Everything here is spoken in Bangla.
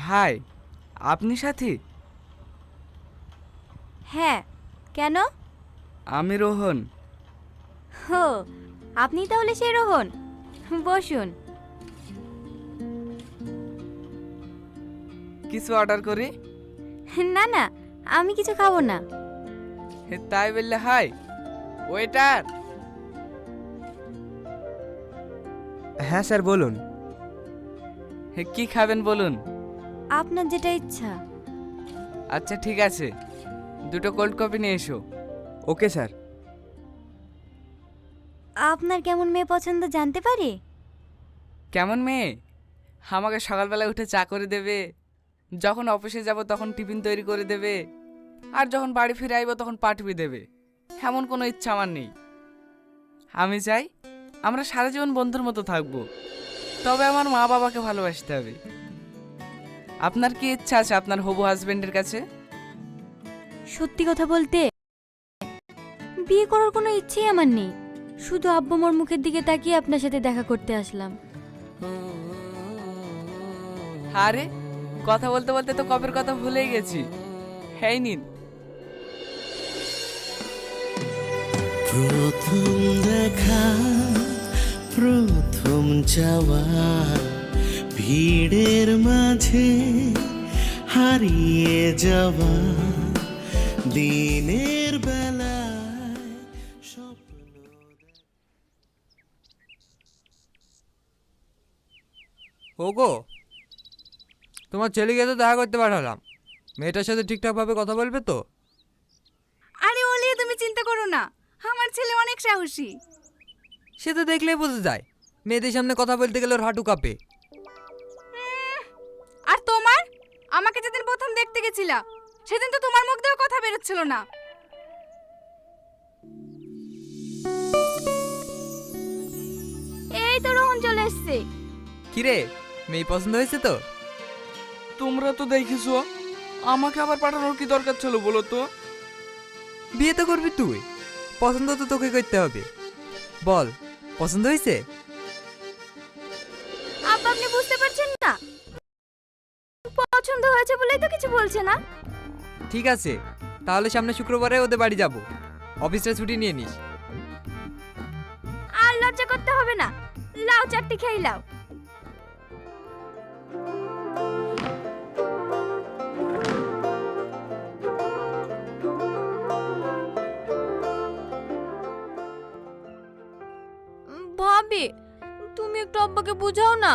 হাই, আপনি সাথী? হ্যাঁ, কেন? আমি রোহন। হো, আপনি তাহলে সেই রোহন। বসুন। কিছু অর্ডার করি? না না, আমি কিছু খাবো না। তাই বললে হাই ওয়েটার। হ্যাঁ স্যার বলুন। কি খাবেন বলুন? আপনার যেটা ইচ্ছা। আচ্ছা ঠিক আছে, দুটো কোল্ড কফি নিয়ে এসো। Okay sir. আপনার কেমন মেয়ে পছন্দ জানতে পারি? কেমন মেয়ে? আমাকে সকালবেলা উঠে চা করে দেবে, যখন অফিসে যাব তখন টিফিন তৈরি করে দেবে, আর যখন বাড়ি ফিরে আইব তখন পাঠিয়ে দেবে। এমন কোনো ইচ্ছা আমার নেই। আমি চাই আমরা সারা জীবন বন্ধুর মতো থাকবো, তবে আমার মা বাবাকে ভালোবাসতে হবে। আপনার কি ইচ্ছা আছে আপনার হবু হাজবেন্ডের কাছে? সত্যি কথা বলতে বিয়ে করার কোনো ইচ্ছেই আমার নেই। শুধু আব্বু মোর মুখের দিকে তাকিয়ে আপনার সাথে দেখা করতে আসলাম। আরে কথা বলতে বলতে তো কবের কথা ভুলেই গেছি। হ্যাঁ নিন। প্রথম দেখা, প্রথম যাওয়া, ভিড়ের মাঝে হারিয়ে যাওয়া, দিনের বেলায় স্বপ্ন। ওগো, তোমার ছেলেকে তো দেখা করতে পাঠালাম। মেয়েটার সাথে ঠিকঠাকভাবে কথা বলবে তো? আরে ওলিয়ে তুমি চিন্তা করো না, আমার ছেলে অনেক সাহসী। সে তো দেখলেই বোঝা যায়, মেয়েদের সামনে কথা বলতে গেলে ওর হাঁটু কাঁপে। আর তোমার, আমাকে যেদিন প্রথম দেখতে গেছিলা সেদিন তো তোমার মুখ দিয়েও কথা বেরোচ্ছিল না। এই তো রোহন চলে এসছে। কিরে, মেয়ে পছন্দ হয়েছে তো? তোমরা তো দেখিছো, আমাকে আবার পাঠানোর কি দরকার ছিল বলো তো? বিয়ে তো করবি তুই, পছন্দ তো তোকে করতে হবে। বল, পছন্দ হয়েছে? আব্বা আপনি বুঝতে পারছেন না, পছন্দ হয়েছে বলেই তো কিছু বলছে না। ঠিক আছে, তাহলে সামনে শুক্রবারে ওদের বাড়ি যাব। অফিসটা ছুটি নিয়ে নিস। আর লজ্জা করতে হবে না, লাও চারটি খেয়ে লাও। ভাবি, তুমি একটু আব্বাকে বুঝাও না।